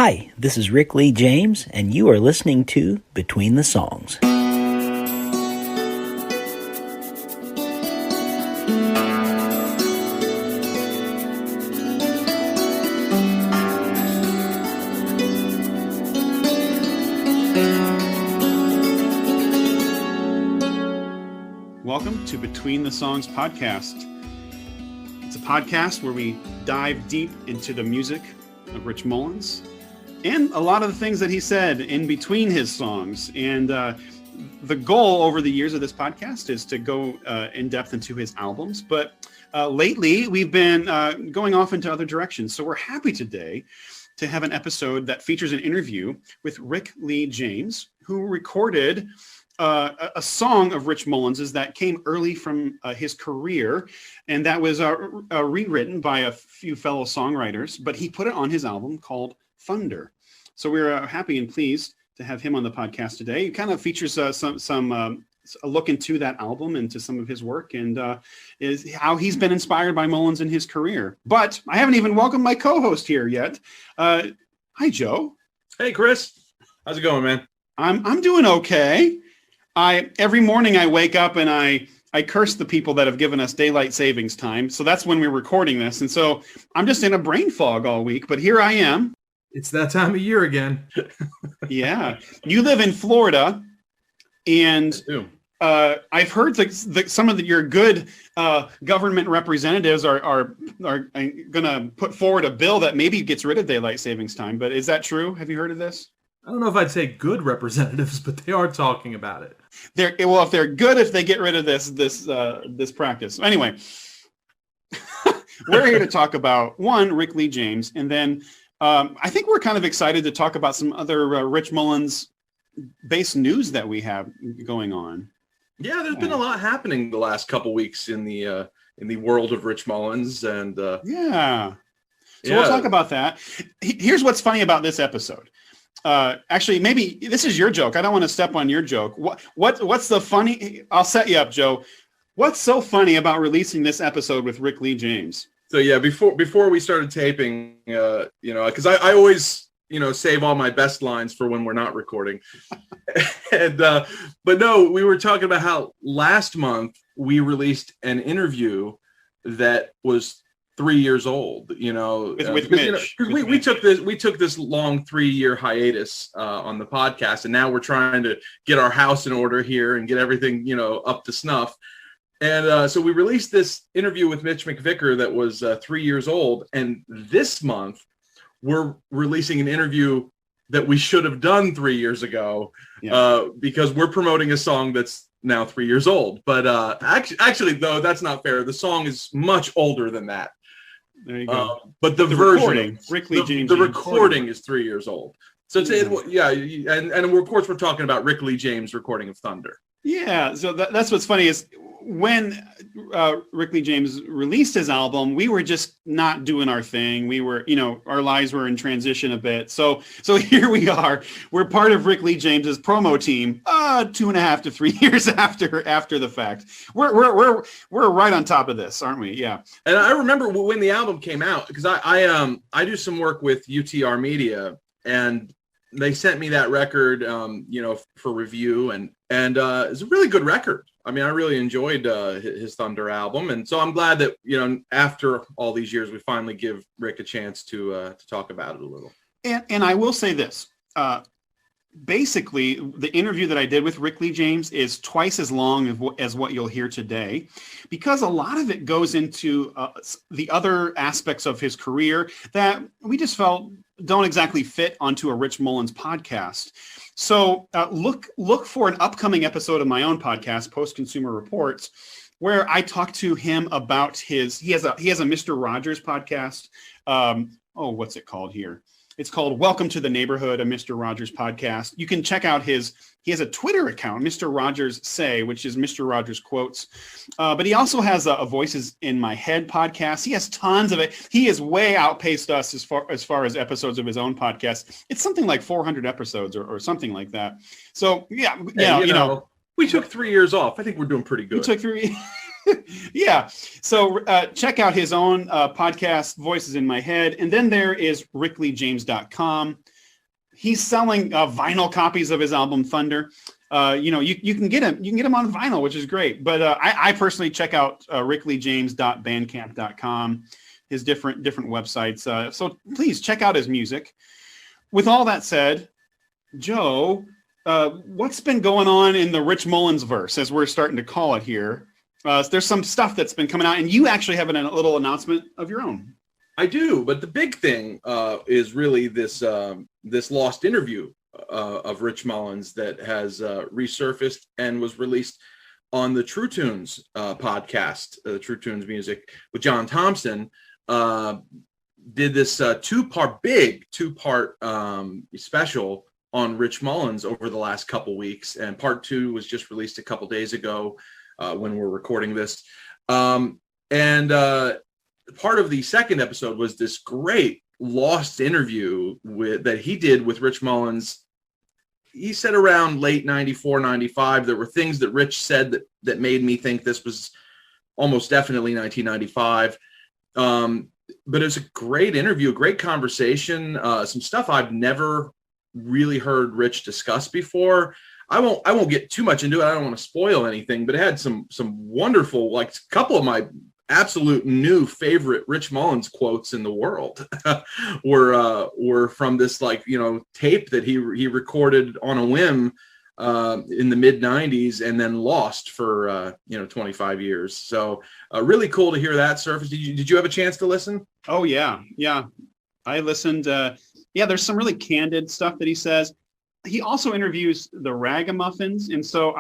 Hi, this is Rick Lee James, and you are listening to Between the Songs. Welcome to Between the Songs podcast. It's a podcast where we dive deep into the music of Rich Mullins and a lot of the things that he said in between his songs. And the goal over the years of this podcast is to go in depth into his albums. But lately, we've been going off into other directions. So we're happy today to have an episode that features an interview with Rick Lee James, who recorded a song of Rich Mullins's that came early from his career, and that was rewritten by a few fellow songwriters, but he put it on his album called Thunder. So we're happy and pleased to have him on the podcast today. It kind of features a look into that album and to some of his work, and is how he's been inspired by Mullins in his career. But I haven't even welcomed my co-host here yet. Hi, Joe. Hey, Chris. How's it going, man? I'm doing okay. Every morning I wake up and I curse the people that have given us daylight savings time. So that's when we're recording this. And so I'm just in a brain fog all week, but here I am. It's that time of year again. Yeah. You live in Florida, and I've heard that some of your good government representatives are going to put forward a bill that maybe gets rid of daylight savings time. But is that true? Have you heard of this? I don't know if I'd say good representatives, but they are talking about it. If they're good, if they get rid of this practice. Anyway, we're here to talk about Rick Lee James, and then I think we're kind of excited to talk about some other Rich Mullins based news that we have going on. Yeah, there's been a lot happening the last couple weeks in the world of Rich Mullins, and So we'll talk about that. Here's what's funny about this episode. Actually, maybe this is your joke. I don't want to step on your joke. What's the funny? I'll set you up, Joe. What's so funny about releasing this episode with Rick Lee James? So yeah, before we started taping, because I always save all my best lines for when we're not recording, but no, we were talking about how last month we released an interview that was 3 years old, with Mitch. We took this long 3-year hiatus on the podcast, and now we're trying to get our house in order here and get everything up to snuff. And so we released this interview with Mitch McVicker that was 3 years old, and this month we're releasing an interview that we should have done 3 years ago, because we're promoting a song that's now 3 years old. But actually, though, that's not fair. The song is much older than that. There you go. But the version, Rick Lee James, the recording is 3 years old. So and of course we're talking about Rick Lee James' recording of Thunder. Yeah, so that's what's funny is when Rick Lee James released his album, we were just not doing our thing. We were, our lives were in transition a bit. So here we are. We're part of Rick Lee James's promo team. 2.5 to 3 years after the fact. We're right on top of this, aren't we? Yeah. And I remember when the album came out, because I do some work with UTR Media, and they sent me that record, for review, and it's a really good record. I mean, I really enjoyed his Thunder album, and so I'm glad that after all these years, we finally give Rick a chance to talk about it a little. And I will say this: basically, the interview that I did with Rick Lee James is twice as long as what you'll hear today, because a lot of it goes into the other aspects of his career that we just felt don't exactly fit onto a Rich Mullins podcast. So look for an upcoming episode of my own podcast, Post Consumer Reports, where I talk to him about he has a Mr. Rogers podcast. What's it called here? It's called Welcome to the Neighborhood, a Mr. Rogers podcast. You can check out he has a Twitter account, Mr. Rogers Say, which is Mr. Rogers Quotes. But he also has a Voices in My Head podcast. He has tons of it. He has way outpaced us as far as episodes of his own podcast. It's something like 400 episodes or something like that. So, yeah, we took 3 years off. I think we're doing pretty good. We took 3 Yeah. So check out his own podcast, Voices in My Head. And then there is rickleejames.com. he's selling vinyl copies of his album Thunder. You can get him on vinyl, which is great. But I personally check out rickleejames.bandcamp.com, his different websites. So please check out his music. With all that said, Joe, what's been going on in the Rich Mullins verse, as we're starting to call it here? There's some stuff that's been coming out, and you actually have a little announcement of your own. I do, but the big thing is really this lost interview of Rich Mullins that has resurfaced and was released on the True Tunes podcast, True Tunes Music, with John Thompson. Did this two-part special on Rich Mullins over the last couple weeks, and part 2 was just released a couple days ago when we're recording this. Part of the second episode was this great lost interview that he did with Rich Mullins. He said around late 94, 95, there were things that Rich said that made me think this was almost definitely 1995. But it was a great interview, a great conversation, some stuff I've never really heard Rich discuss before. I won't get too much into it. I don't want to spoil anything, but it had some wonderful, like a couple of my absolute new favorite Rich Mullins quotes in the world were from this tape that he recorded on a whim in the mid 90s and then lost for 25 years. So really cool to hear that surface. Did you have a chance to listen? Oh yeah, I listened. There's some really candid stuff that he says. He also interviews the Ragamuffins, and so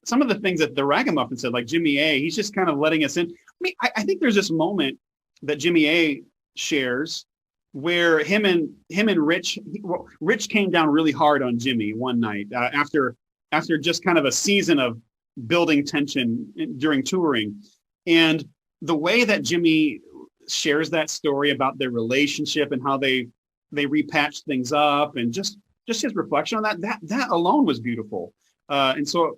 some of the things that the Ragamuffins said, like Jimmy A, he's just kind of letting us in. I think there's this moment that Jimmy A shares where him and Rich came down really hard on Jimmy one night after just kind of a season of building tension during touring, and the way that Jimmy shares that story about their relationship and how they repatched things up, and just his reflection on that alone was beautiful. And so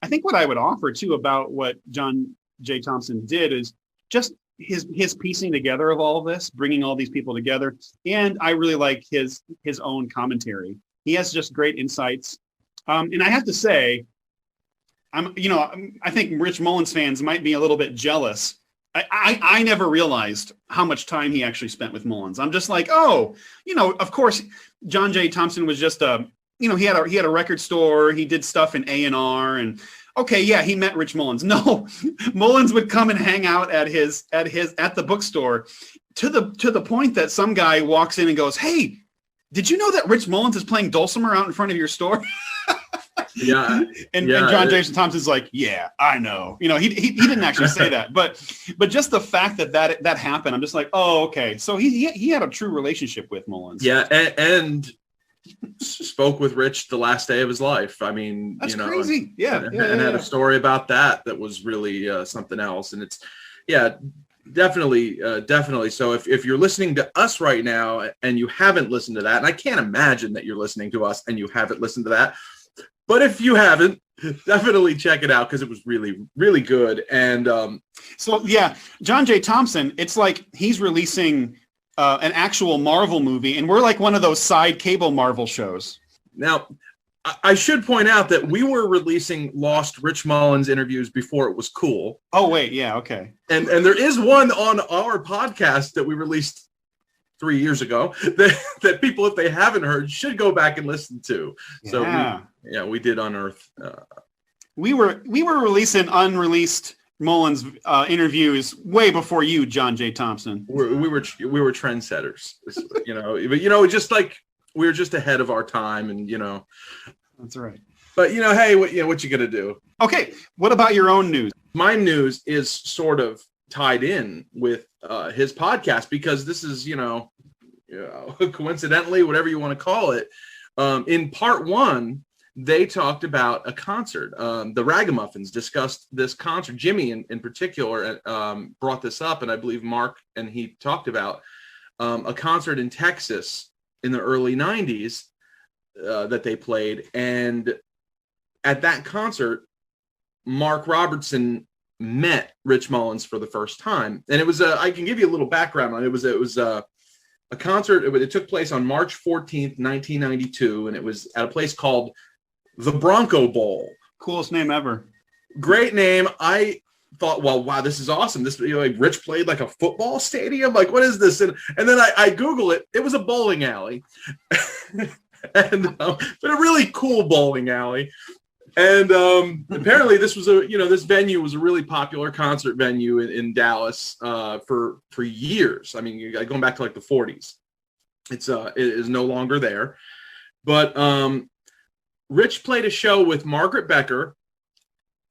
I think what I would offer too about what John J. Thompson did is just his piecing together of all of this, bringing all these people together. And I really like his own commentary. He has just great insights. And I have to say, I think Rich Mullins fans might be a little bit jealous. I never realized how much time he actually spent with Mullins. I'm just like, of course, John J. Thompson was just he had a record store. He did stuff in A&R, and okay, yeah, he met Rich Mullins. No, Mullins would come and hang out at the bookstore to the point that some guy walks in and goes, "Hey, did you know that Rich Mullins is playing dulcimer out in front of your store?" Yeah. And John Jason Thompson's like, "Yeah, I know." He didn't actually say that, but just the fact that happened, I'm just like, oh, okay. So he had a true relationship with Mullins. Yeah, and spoke with Rich the last day of his life. I mean, that's crazy. And had a story about that was really something else. And it's, definitely. So if you're listening to us right now and you haven't listened to that, and I can't imagine that you're listening to us and you haven't listened to that, but if you haven't, definitely check it out because it was really, really good. And John J. Thompson, it's like he's releasing an actual Marvel movie, and we're like one of those side cable Marvel shows. Now, I should point out that we were releasing lost Rich Mullins interviews before it was cool. Oh, wait. Yeah. Okay. And there is one on our podcast that we released 3 years ago that people, if they haven't heard, should go back and listen to. Yeah. So we did unearth. We were releasing unreleased Mullins interviews way before you, John J. Thompson. We were trendsetters, but just like we were just ahead of our time, and that's right. But hey, what you gonna do? Okay, what about your own news? My news is sort of tied in with his podcast because this is coincidentally, whatever you want to call it. In part 1, they talked about a concert. The Ragamuffins discussed this concert. Jimmy in particular brought this up, and I believe Mark and he talked about a concert in Texas in the early 90s that they played. And at that concert, Mark Robertson met Rich Mullins for the first time. And it was I can give you a little background on it. It was a concert. It took place on March 14th, 1992, and it was at a place called the Bronco Bowl. Coolest name ever. Great name. I thought, well, wow, this is awesome. This, like, Rich played like a football stadium. Like, what is this? And then I Google it. It was a bowling alley, and but a really cool bowling alley. And apparently, this was this venue was a really popular concert venue in Dallas for years. I mean, going back to like the 40s. It is no longer there, but Rich played a show with Margaret Becker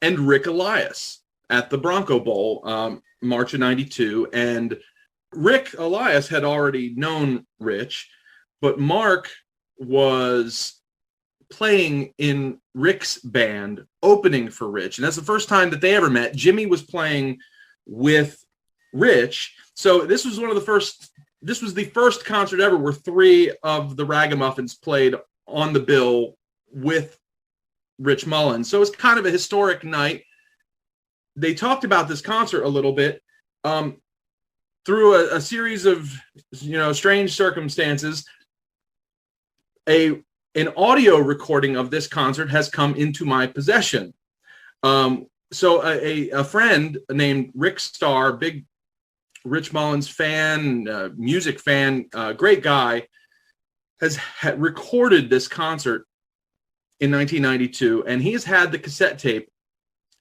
and Rick Elias at the Bronco Bowl, March of '92. And Rick Elias had already known Rich, but Mark was playing in Rick's band, opening for Rich. And that's the first time that they ever met. Jimmy was playing with Rich. So this was the first concert ever where 3 of the Ragamuffins played on the bill with Rich Mullins. So it's kind of a historic night. They talked about this concert a little bit through a series of strange circumstances. An audio recording of this concert has come into my possession. So a friend named Rick Starr, big Rich Mullins fan, music fan, great guy, had recorded this concert in 1992, and he's had the cassette tape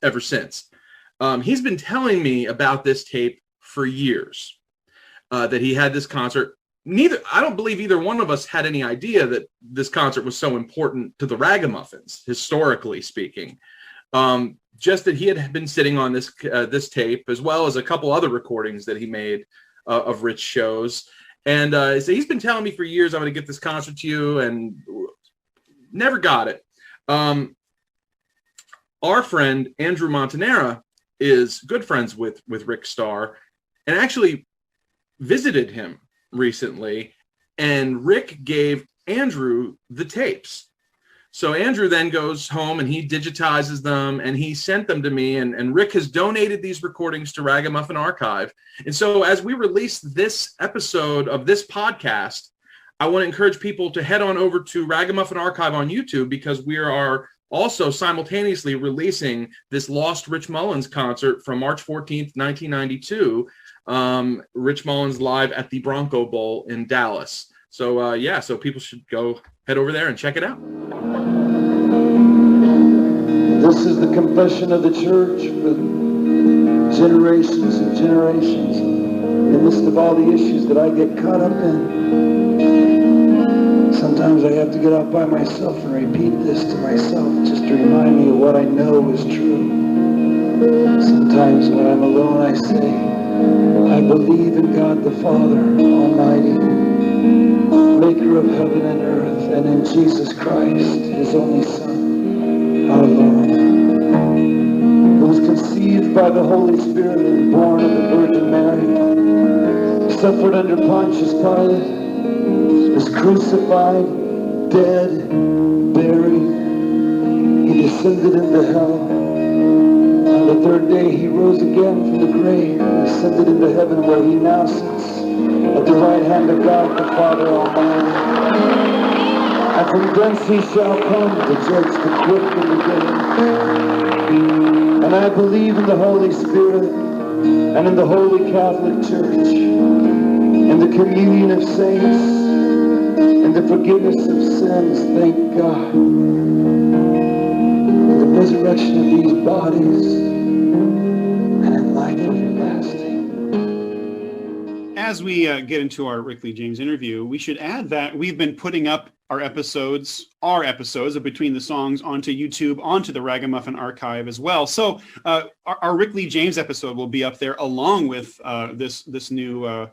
ever since. He's been telling me about this tape for years, that he had this concert. I don't believe either one of us had any idea that this concert was so important to the Ragamuffins, historically speaking. Just that he had been sitting on this tape, as well as a couple other recordings that he made of Rich shows. And so he's been telling me for years, I'm going to get this concert to you, and never got it. Our friend Andrew Montanera is good friends with Rick Starr, and actually visited him recently, and Rick gave Andrew the tapes. So Andrew then goes home and he digitizes them, and he sent them to me, and Rick has donated these recordings to Ragamuffin Archive. And so as we release this episode of this podcast, I want to encourage people to head on over to Ragamuffin Archive on YouTube, because we are also simultaneously releasing this Lost Rich Mullins concert from March 14th, 1992, Rich Mullins live at the Bronco Bowl in Dallas. So so people should go head over there and check it out. This is the confession of the church for generations and generations. In the midst of all the issues that I get caught up in, sometimes I have to get up by myself and repeat this to myself just to remind me of what I know is true. Sometimes when I'm alone, I say, I believe in God the Father Almighty, maker of heaven and earth, and in Jesus Christ, his only Son, our Lord, who was conceived by the Holy Spirit and born of the Virgin Mary, suffered under Pontius Pilate, was crucified, dead, buried. He descended into hell. On the third day he rose again from the grave and ascended into heaven, where he now sits at the right hand of God the Father Almighty. And from thence he shall come to judge the quick and the dead. And I believe in the Holy Spirit and in the Holy Catholic Church, in the communion of saints, in the forgiveness of sins, thank God, in the resurrection of these bodies, and in life everlasting. As we get into our Rick Lee James interview, we should add that we've been putting up our episodes of Between the Songs onto YouTube, onto the Ragamuffin Archive as well. So our Rick Lee James episode will be up there along with this new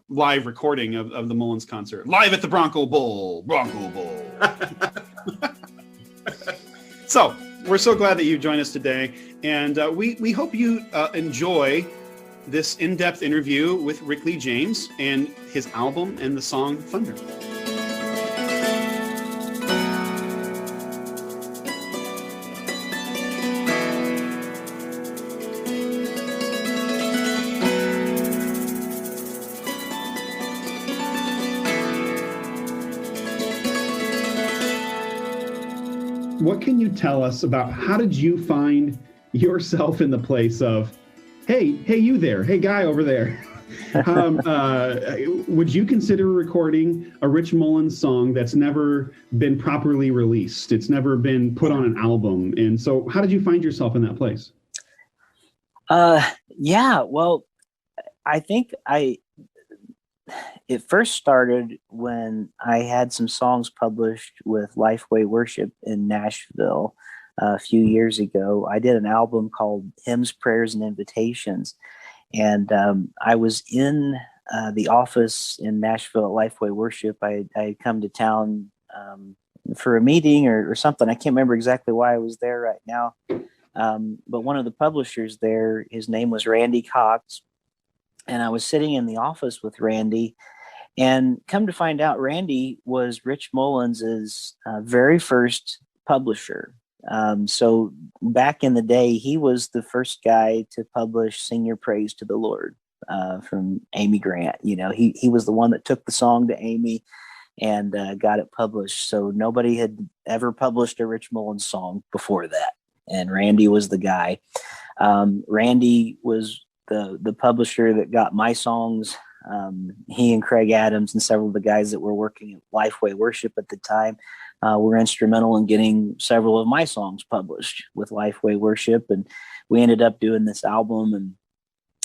live recording of the Mullins concert, live at the Bronco Bowl. So we're so glad that you joined us today, and we hope you enjoy this in-depth interview with Rick Lee James and his album and the song Thunder. what can you tell us about how did you find yourself in the place of, hey, you there, hey, guy over there? Would you consider recording a Rich Mullins song that's never been properly released? It's never been put on an album. And so how did you find yourself in that place? Yeah, well, I think it first started when I had some songs published with Lifeway Worship in Nashville a few years ago. I did an album called Hymns, Prayers, and Invitations. And I was in the office in Nashville at Lifeway Worship. I had come to town for a meeting or something. I can't remember exactly why I was there right now. But one of the publishers there, his name was Randy Cox. And I was sitting in the office with Randy. And come to find out, Randy was Rich Mullins' very first publisher. So back in the day, he was the first guy to publish Sing Your Praise to the Lord from Amy Grant. You know, he was the one that took the song to Amy and got it published. So nobody had ever published a Rich Mullins song before that. And Randy was the guy. Randy was the publisher that got my songs. He and Craig Adams and several of the guys that were working at Lifeway Worship at the time were instrumental in getting several of my songs published with Lifeway Worship. And we ended up doing this album,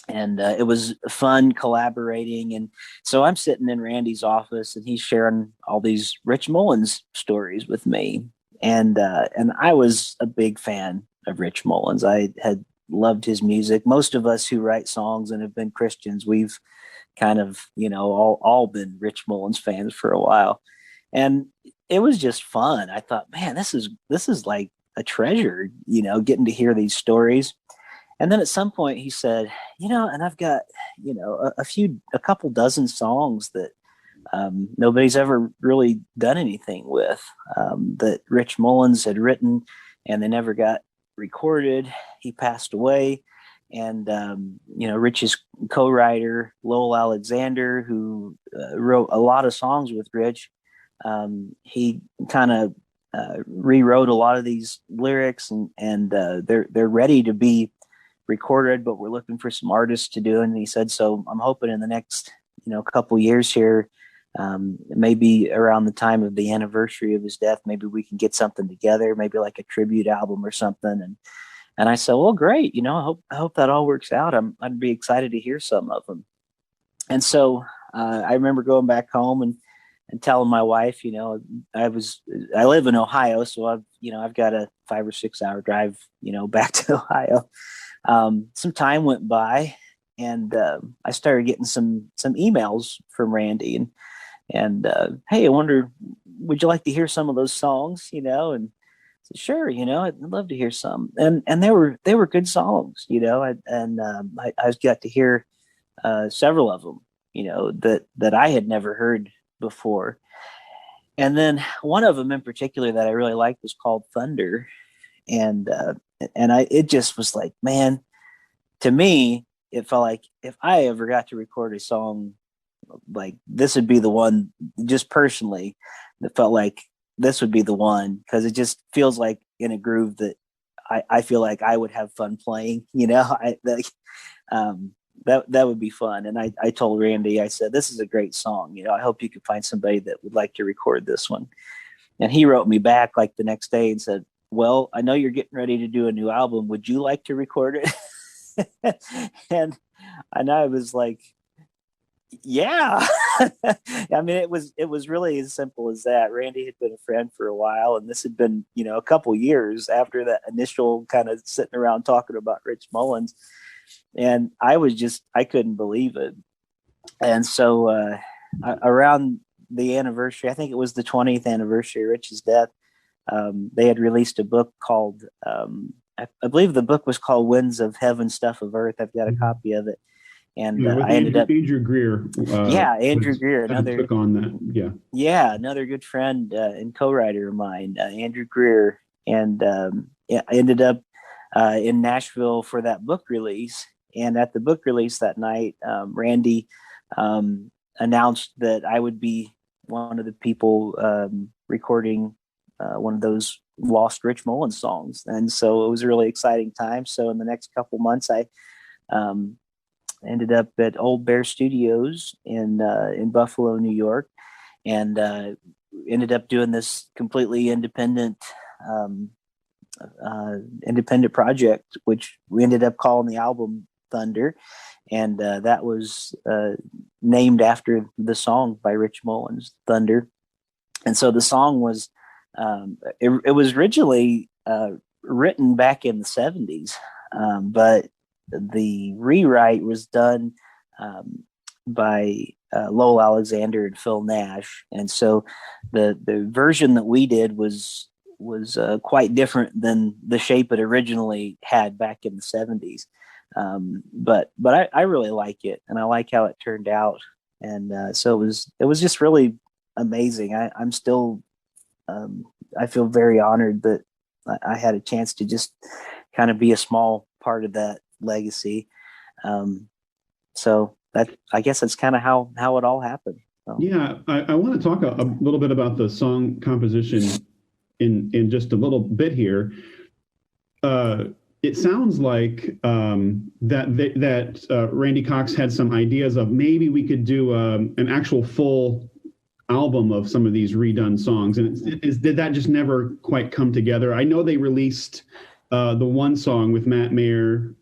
and it was fun collaborating. And so I'm sitting in Randy's office, and he's sharing all these Rich Mullins stories with me. And I was a big fan of Rich Mullins. I had loved his music. Most of us who write songs and have been Christians, we've kind of, all been Rich Mullins fans for a while. And it was just fun. I thought, man, this is like a treasure, getting to hear these stories. And then at some point he said, and I've got, a couple dozen songs that nobody's ever really done anything with, that Rich Mullins had written, and they never got recorded. He passed away. And, Rich's co-writer, Lowell Alexander, who wrote a lot of songs with Rich, he kind of rewrote a lot of these lyrics, and they're ready to be recorded, but we're looking for some artists to do it. And he said, so I'm hoping in the next, couple years here, maybe around the time of the anniversary of his death, maybe we can get something together, maybe like a tribute album or something. And I said, well, great. I hope that all works out. I'd be excited to hear some of them. And so I remember going back home and telling my wife, I live in Ohio, so I've got a 5 or 6 hour drive, back to Ohio. Some time went by, and I started getting some emails from Randy, and hey, I wonder, would you like to hear some of those songs? And I said, sure, I'd love to hear some, and they were good songs, I got to hear several of them, that I had never heard before. And then one of them in particular that I really liked was called Thunder. And it just was like, man, to me, it felt like if I ever got to record a song, like this would be the one, just personally, that felt like this would be the one, because it just feels like in a groove that I feel like I would have fun playing, that would be fun. And I told Randy, I said, this is a great song. I hope you could find somebody that would like to record this one. And he wrote me back like the next day and said, well, I know you're getting ready to do a new album. Would you like to record it? and I was like, yeah. I mean, it was really as simple as that. Randy had been a friend for a while, and this had been, a couple years after that initial kind of sitting around talking about Rich Mullins. And I couldn't believe it. And so around the anniversary, I think it was the 20th anniversary of Rich's death, they had released a book called, I believe the book was called Winds of Heaven, Stuff of Earth. I've got a copy of it. And I ended up Andrew Greer. Andrew Greer, another took on that. Another good friend and co-writer of mine, Andrew Greer, and I ended up in Nashville for that book release. And at the book release that night, Randy announced that I would be one of the people recording one of those lost Rich Mullins songs. And so it was a really exciting time. So in the next couple months, I ended up at Old Bear Studios in Buffalo, New York, and ended up doing this completely independent project, which we ended up calling the album Thunder, and that was named after the song by Rich Mullins, Thunder. And so the song was it was originally written back in the 70s, but the rewrite was done by Lowell Alexander and Phil Nash, and so the version that we did was quite different than the shape it originally had back in the 70s. But I really like it, and I like how it turned out, and so it was just really amazing. I'm still I feel very honored that I had a chance to just kind of be a small part of that legacy. So that, I guess that's kind of how it all happened. So. Yeah, I want to talk a little bit about the song composition in just a little bit here. It sounds like that Randy Cox had some ideas of maybe we could do an actual full album of some of these redone songs, and did that just never quite come together? I know they released the one song with Matt Mayer.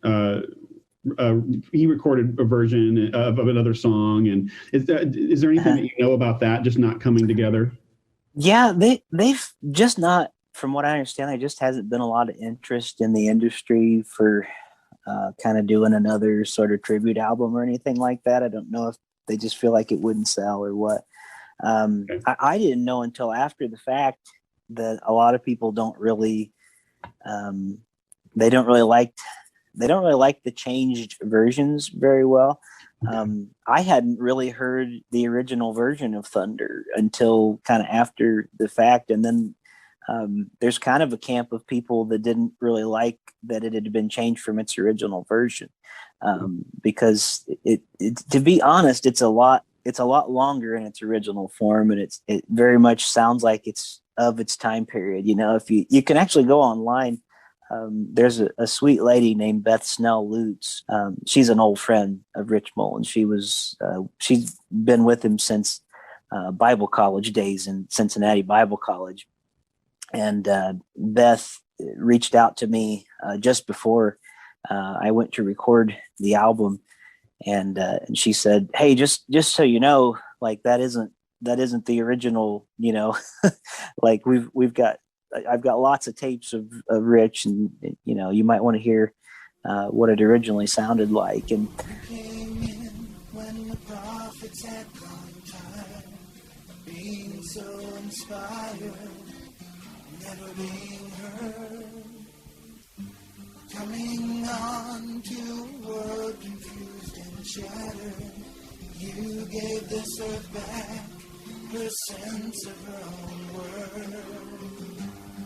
He recorded a version of another song, and is there anything that you know about that just not coming together? Yeah, they've just not, from what I understand, there just hasn't been a lot of interest in the industry for kind of doing another sort of tribute album or anything like that. I don't know if they just feel like it wouldn't sell or what. Okay. I didn't know until after the fact that a lot of people don't really like the changed versions very well. I hadn't really heard the original version of Thunder until kind of after the fact, and then there's kind of a camp of people that didn't really like that it had been changed from its original version, because it to be honest, it's a lot longer in its original form, and it very much sounds like it's of its time period. You know, if you can actually go online. There's a sweet lady named Beth Snell Lutz. She's an old friend of Rich Mullins. She's been with him since Bible college days in Cincinnati Bible College. And Beth reached out to me just before I went to record the album, and she said, "Hey, just so you know, like that isn't the original. You know, like I've got lots of tapes of Rich, and you know, you might want to hear what it originally sounded like." And came in when the prophets had gone time, being so inspired, never being heard, coming on to a world confused and shattered. You gave this earth back her sense of her own world.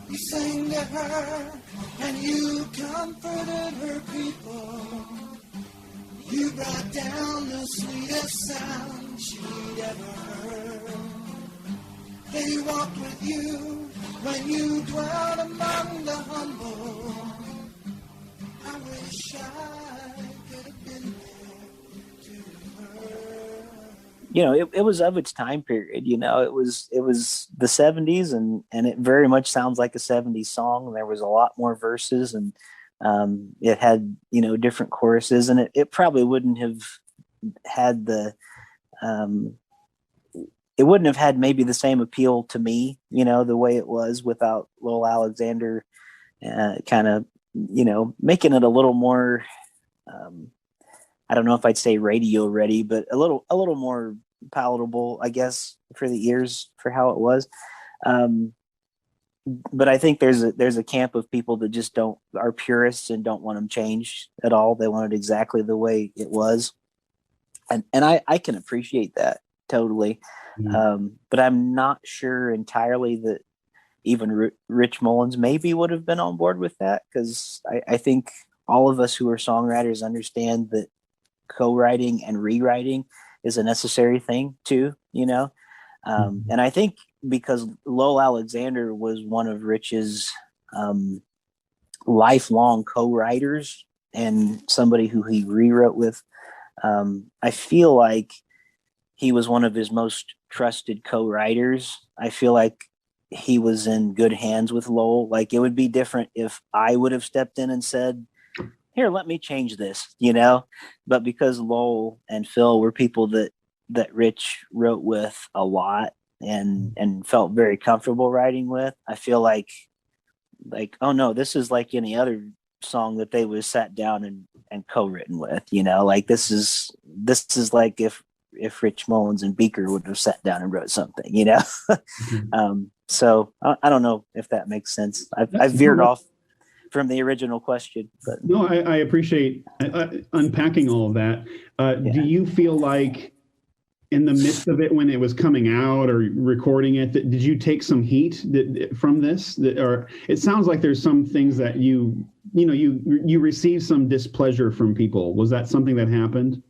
You sang to her, and you comforted her people. You brought down the sweetest sound she'd ever heard. They walked with you when you dwelt among the humble. I wish I could have been there to her. You know, it was of its time period. You know, it was the 70s, and it very much sounds like a 70s song. There was a lot more verses, and it had, you know, different choruses, and it probably wouldn't have had it wouldn't have had maybe the same appeal to me, you know, the way it was without Lowell Alexander kind of, you know, making it a little more, I don't know if I'd say radio ready, but a little more palatable, I guess, for the ears for how it was. But I think there's a camp of people that just are purists and don't want them changed at all. They want it exactly the way it was. And I can appreciate that totally. Mm-hmm. But I'm not sure entirely that even Rich Mullins maybe would have been on board with that, because I think all of us who are songwriters understand that co-writing and rewriting is a necessary thing too, you know. And I think because Lowell Alexander was one of Rich's lifelong co-writers and somebody who he rewrote with. I feel like he was one of his most trusted co-writers. I feel like he was in good hands with Lowell. Like, it would be different if I would have stepped in and said, here, let me change this, but because Lowell and Phil were people that Rich wrote with a lot and felt very comfortable writing with, I feel like, oh no, this is like any other song that they would sat down and co-written with, like this is like if Rich Mullins and Beaker would have sat down and wrote something, Mm-hmm. So I don't know if that makes sense. I veered off from the original question, but no, I appreciate unpacking all of that. Do you feel like in the midst of it, when it was coming out or recording it, did you take some heat from this? Or it sounds like there's some things that you received some displeasure from people. Was that something that happened?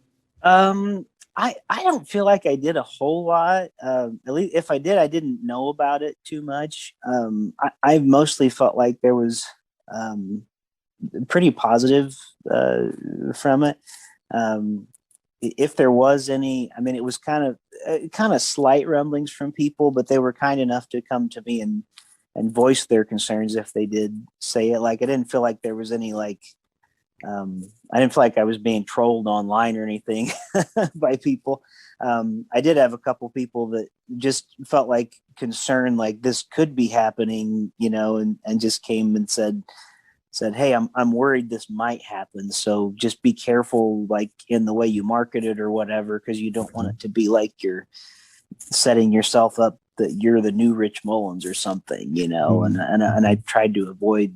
I don't feel like I did a whole lot. At least if I did, I didn't know about it too much. I mostly felt like there was pretty positive from it. If there was any, I mean, it was kind of slight rumblings from people, but they were kind enough to come to me and voice their concerns if they did say it. Like, I didn't feel like there was any I didn't feel like I was being trolled online or anything by people. I did have a couple people that just felt like concerned, like this could be happening, and just came and said, hey, I'm worried this might happen. So just be careful, like in the way you market it or whatever, because you don't want it to be like you're setting yourself up that you're the new Rich Mullins or something, Mm-hmm. and I tried to avoid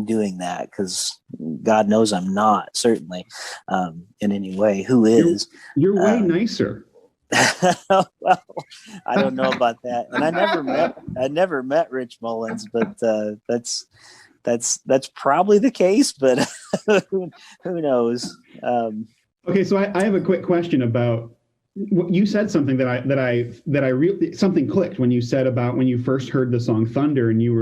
doing that because God knows I'm not, certainly, in any way. Who is? You're way nicer. Well, I don't know about that, and I never met Rich Mullins, but that's probably the case, but who knows? Okay, so I have a quick question about you said something that I really something clicked when you said about when you first heard the song Thunder and you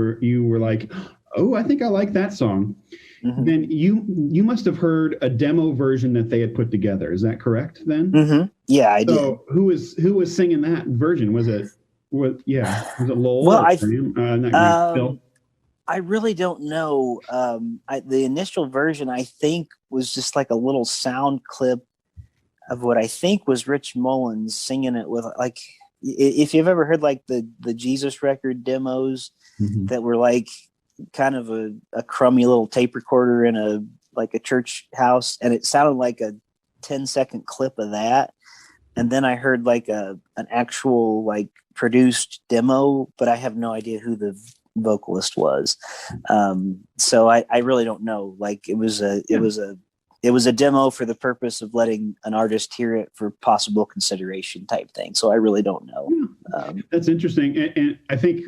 were like, oh, I think I like that song. Mm-hmm. Then you must have heard a demo version that they had put together. Is that correct? Then yeah, I did. So who was singing that version? Was it Lowell? Well, Phil? I really don't know. The initial version, I think, was just like a little sound clip of what I think was Rich Mullins singing it with, like, if you've ever heard like the Jesus record demos that were like kind of a crummy little tape recorder in a church house, and it sounded like a 10-second clip of that. And then I heard like an actual like produced demo, but I have no idea who the vocalist was. So I really don't know. Like, it was a demo for the purpose of letting an artist hear it for possible consideration type thing. So I really don't know. That's interesting. And I think,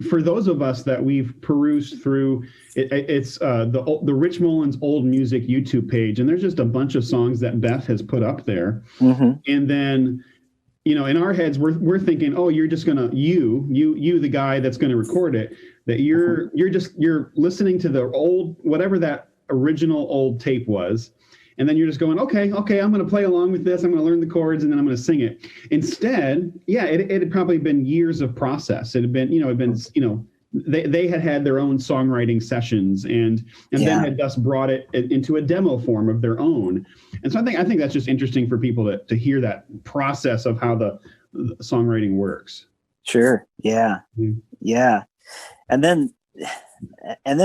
for those of us that we've perused through it's the Rich Mullins old music YouTube page, and there's just a bunch of songs that Beth has put up there. And then, in our heads, we're thinking, oh, you're just gonna you the guy that's gonna record it, that you're listening to the old, whatever that original old tape was, and then you're just going, okay, I'm going to play along with this. I'm going to learn the chords, and then I'm going to sing it. Instead, it had probably been years of process. It had been, they had their own songwriting sessions, and then had thus brought it into a demo form of their own. And so I think that's just interesting for people to hear that process of how the songwriting works. Sure. Yeah. Mm-hmm. Yeah. And then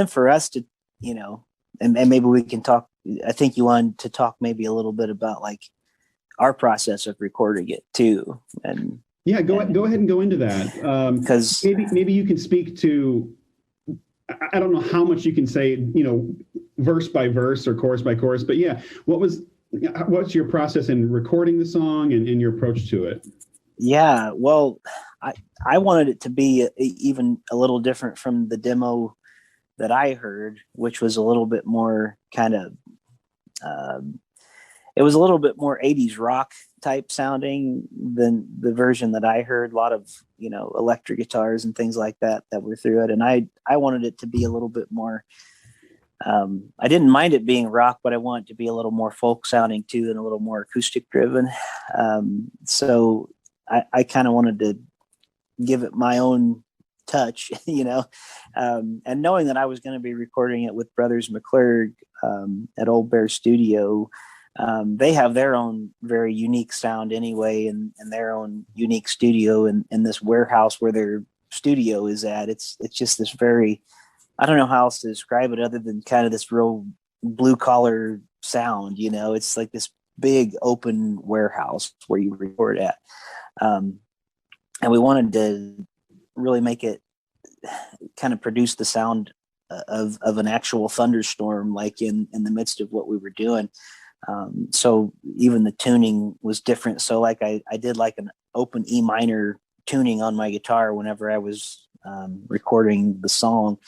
for us to, and maybe we can talk, I think you wanted to talk maybe a little bit about like our process of recording it too. And go ahead and go into that. Because maybe you can speak to, I don't know how much you can say, verse by verse or chorus by chorus, but what's your process in recording the song and your approach to it? Yeah, well, I wanted it to be even a little different from the demo that I heard, which was a little bit more kind of, it was a little bit more 80s rock type sounding than the version that I heard. A lot of, electric guitars and things like that were through it. And I wanted it to be a little bit more, I didn't mind it being rock, but I want it to be a little more folk sounding too, and a little more acoustic driven. So I kind of wanted to give it my own touch, and knowing that I was going to be recording it with Brothers McClurg at Old Bear Studio. They have their own very unique sound anyway, and their own unique studio in this warehouse where their studio is at. It's just this very, I don't know how else to describe it other than kind of this real blue collar sound. It's like this big open warehouse where you record at. And we wanted to really make it kind of produce the sound of an actual thunderstorm, like in the midst of what we were doing. So even the tuning was different. So like I did like an open E minor tuning on my guitar whenever I was recording the song.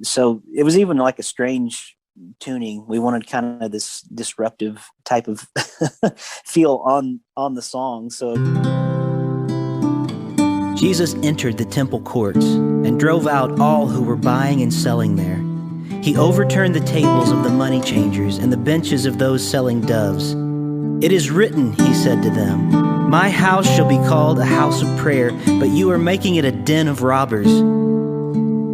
So it was even like a strange tuning. We wanted kind of this disruptive type of feel on the song. So Jesus entered the temple courts and drove out all who were buying and selling there. He overturned the tables of the money changers and the benches of those selling doves. "It is written," he said to them, "My house shall be called a house of prayer, but you are making it a den of robbers."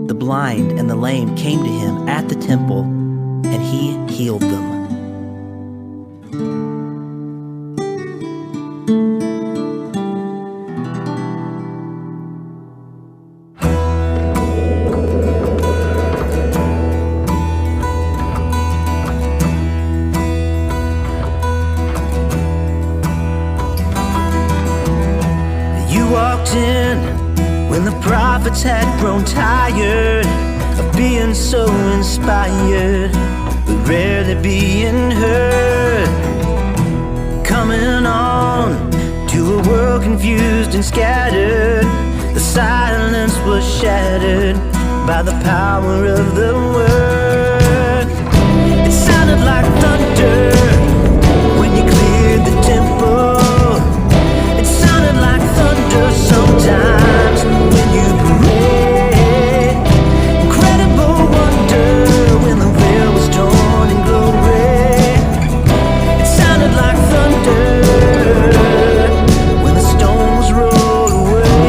The blind and the lame came to him at the temple, and he healed them. When the prophets had grown tired of being so inspired, but rarely being heard, coming on to a world confused and scattered, the silence was shattered by the power of the word. It sounded like thunder when you cleared the temple. It sounded like thunder sometimes when you prayed. Incredible wonder when the veil was torn in glory. It sounded like thunder when the stones rolled away.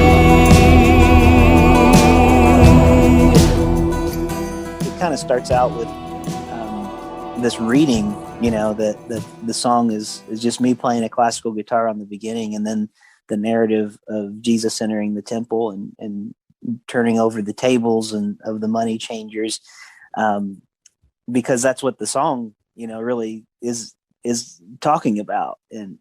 It kind of starts out with this reading, that the song is just me playing a classical guitar on the beginning, and then the narrative of Jesus entering the temple and turning over the tables and of the money changers, because that's what the song, really is talking about. And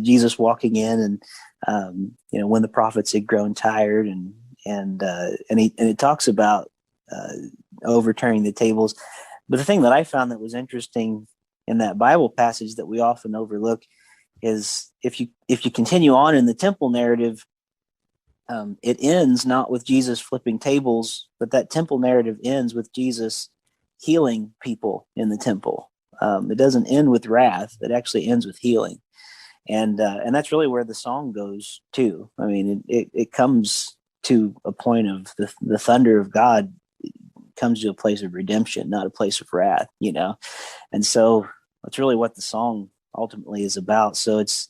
Jesus walking in, and when the prophets had grown tired, and it talks about overturning the tables. But the thing that I found that was interesting in that Bible passage that we often overlook is if you continue on in the temple narrative, it ends not with Jesus flipping tables, but that temple narrative ends with Jesus healing people in the temple. It doesn't end with wrath; it actually ends with healing, and that's really where the song goes too. I mean, it comes to a point of the thunder of God comes to a place of redemption, not a place of wrath, and so that's really what the song ultimately is about. So it's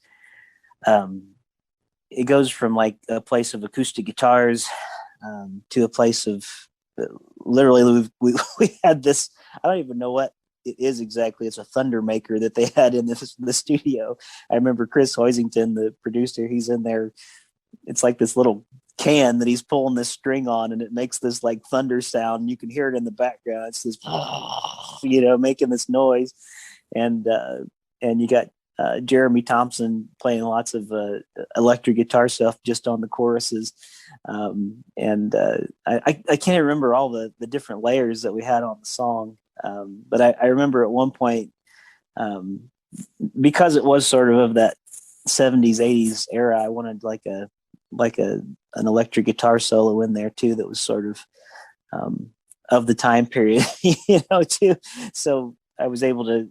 it goes from like a place of acoustic guitars to a place of literally we had this, I don't even know what it is exactly. It's a thunder maker that they had in the studio. I remember Chris Hoisington, the producer, he's in there. It's like this little can that he's pulling this string on, and it makes this like thunder sound. You can hear it in the background. It's this, making this noise. And you got Jeremy Thompson playing lots of electric guitar stuff just on the choruses. I can't remember all the different layers that we had on the song. But I remember at one point, because it was sort of that 70s, 80s era, I wanted like an electric guitar solo in there too that was sort of the time period, too. So I was able to,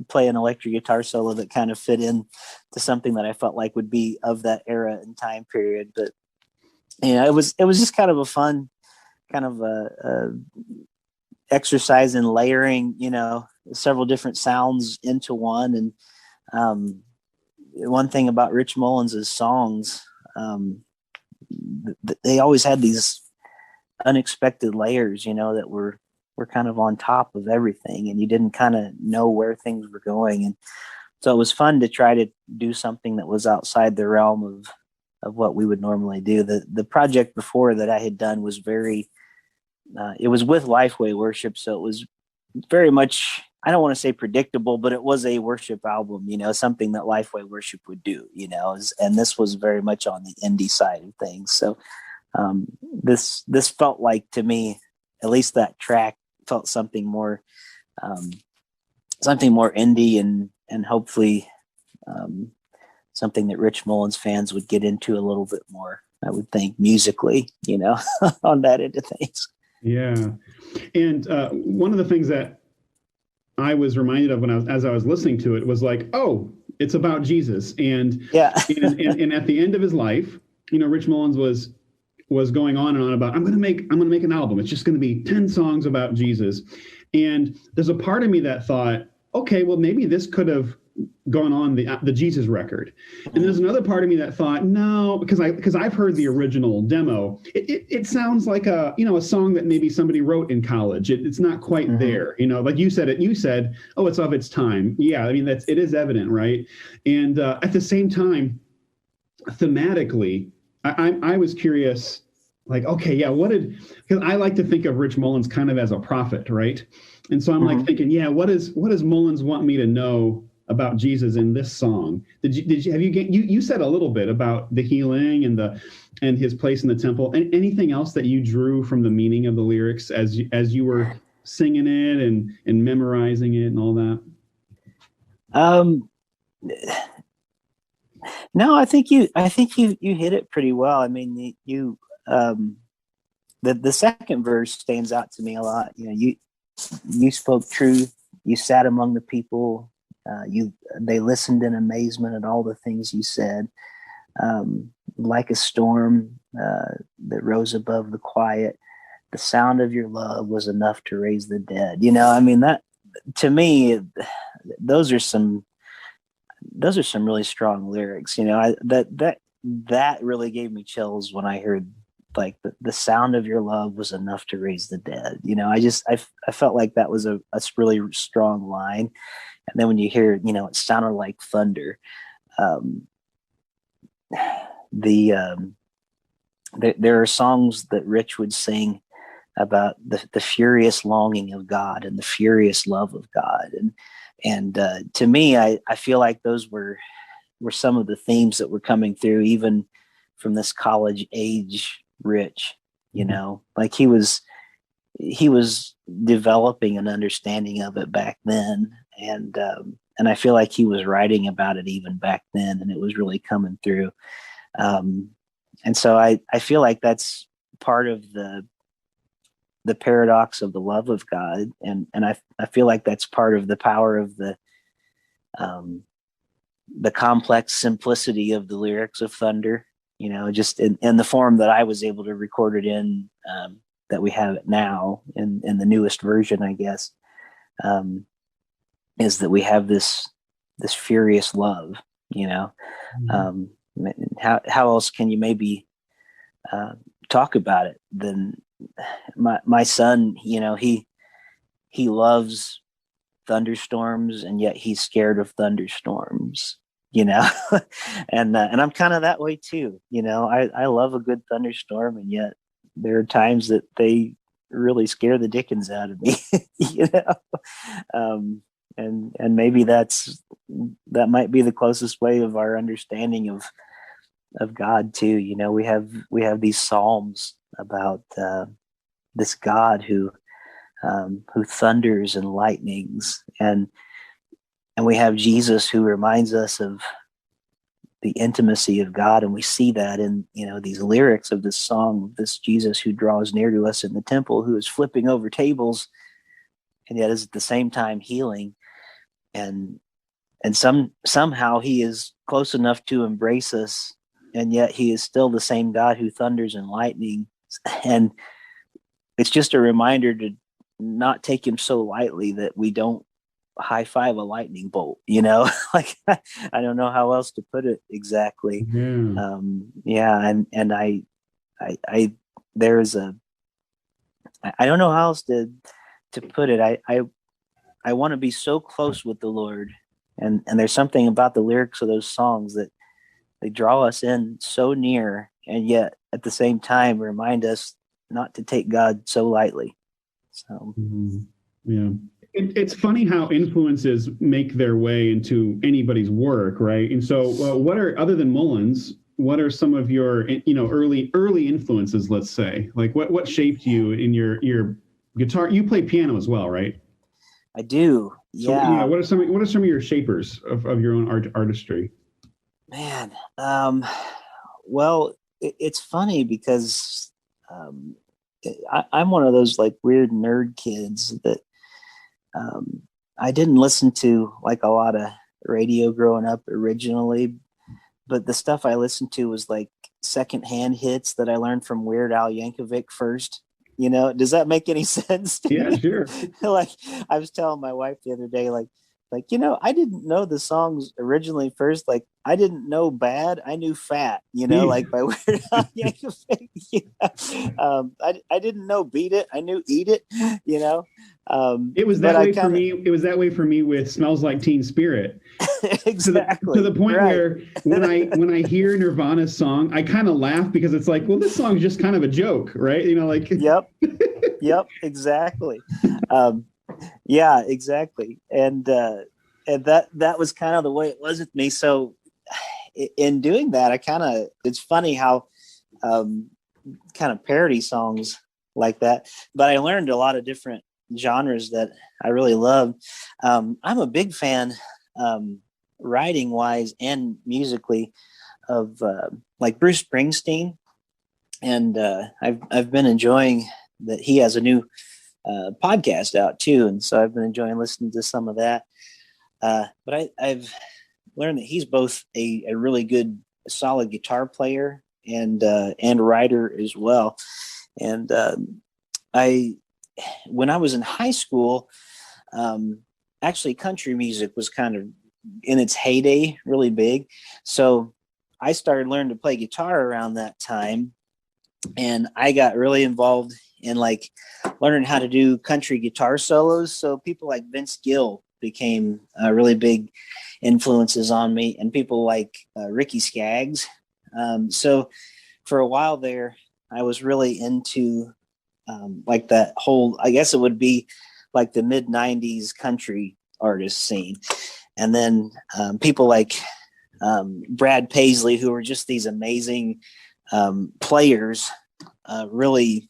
play an electric guitar solo that kind of fit in to something that I felt like would be of that era and time period. But it was just kind of a fun kind of a exercise in layering, several different sounds into one. And one thing about Rich Mullins' songs, they always had these unexpected layers, that were kind of on top of everything, and you didn't kind of know where things were going. And so it was fun to try to do something that was outside the realm of what we would normally do. The project before that I had done was it was with Lifeway Worship, so it was very much, I don't want to say predictable, but it was a worship album, something that Lifeway Worship would do, and this was very much on the indie side of things. So this felt like, to me, at least that track felt something more indie and hopefully something that Rich Mullins fans would get into a little bit more, I would think, musically, on that end of things. Yeah. And one of the things that I was reminded of as I was listening to it was like, oh, it's about Jesus. And yeah. and at the end of his life, Rich Mullins was going on and on about, I'm going to make an album. It's just going to be 10 songs about Jesus. And there's a part of me that thought, okay, well, maybe this could have gone on the Jesus record. And there's another part of me that thought, no, because I've heard the original demo. It sounds like a song that maybe somebody wrote in college. It's not quite there, like you said, oh, it's of its time. Yeah. I mean, it is evident. Right. And at the same time, thematically, I was curious, like, okay, yeah, because I like to think of Rich Mullins kind of as a prophet, right? And so I'm like thinking, yeah, what does Mullins want me to know about Jesus in this song? You said a little bit about the healing and his place in the temple, and anything else that you drew from the meaning of the lyrics as you were singing it and memorizing it and all that? No, I think you hit it pretty well. I mean, the second verse stands out to me a lot. You spoke truth. You sat among the people. They listened in amazement at all the things you said. Like a storm that rose above the quiet, the sound of your love was enough to raise the dead. I mean, that, to me, those are some really strong lyrics. That really gave me chills when I heard, like, the sound of your love was enough to raise the dead. I felt like that was a really strong line. And then when you hear, it sounded like thunder. There are songs that Rich would sing about the furious longing of God and the furious love of God. And to me, I feel like those were some of the themes that were coming through, even from this college age Rich, like he was developing an understanding of it back then. And I feel like he was writing about it even back then, and it was really coming through. And so I feel like that's part of the paradox of the love of God. And I feel like that's part of the power of the complex simplicity of the lyrics of Thunder, just in the form that I was able to record it in, that we have it now in the newest version, I guess, is that we have this furious love, how else can you maybe talk about it than my son, he loves thunderstorms, and yet he's scared of thunderstorms, and I'm kind of that way too. I love a good thunderstorm, and yet there are times that they really scare the dickens out of me, and maybe that might be the closest way of our understanding of God too. We have these Psalms about this God who thunders and lightnings, and we have Jesus who reminds us of the intimacy of God, and we see that in these lyrics of this song, this Jesus who draws near to us in the temple, who is flipping over tables and yet is at the same time healing. and somehow he is close enough to embrace us, and yet he is still the same God who thunders and lightning. And it's just a reminder to not take him so lightly that we don't high five a lightning bolt, like I don't know how else to put it exactly. And I there's a, I don't know how else to put it. I want to be so close with the Lord, and there's something about the lyrics of those songs that they draw us in so near, and yet at the same time remind us not to take God so lightly. So yeah, it's funny how influences make their way into anybody's work, right? And so, what are, other than Mullins, what are some of your early influences? Let's say, like what shaped you in your guitar? You play piano as well, right? I do. So, yeah. What are some of your shapers of your own artistry? Man, well, it's funny because I'm one of those like weird nerd kids that I didn't listen to like a lot of radio growing up originally, but the stuff I listened to was like secondhand hits that I learned from Weird Al Yankovic first. Does that make any sense? Yeah, sure. Like I was telling my wife the other day, like, I didn't know the songs originally first. Like I didn't know Bad, I knew Fat, like by Weird Al Yankovic. I didn't know Beat It, I knew Eat It, It was that way for me. It was that way for me with Smells Like Teen Spirit. Exactly. To the point right. where when I hear Nirvana's song, I kind of laugh because it's like, well, this song is just kind of a joke, right? Like. Yep. Exactly. Yeah, exactly. And that was kind of the way it was with me. So in doing that, it's funny how kind of parody songs like that, but I learned a lot of different genres that I really love. I'm a big fan, writing wise and musically, of like Bruce Springsteen, and I've been enjoying that he has a new podcast out too, and so I've been enjoying listening to some of that. But I've learned that he's both a really good, solid guitar player and writer as well. And when I was in high school, actually country music was kind of in its heyday, really big. So I started learning to play guitar around that time, and I got really involved in like learning how to do country guitar solos. So people like Vince Gill became really big influences on me, and people like Ricky Skaggs. So for a while there, I was really into like that whole, I guess it would be like the mid 90s country artist scene. And then people like Brad Paisley, who were just these amazing players, really,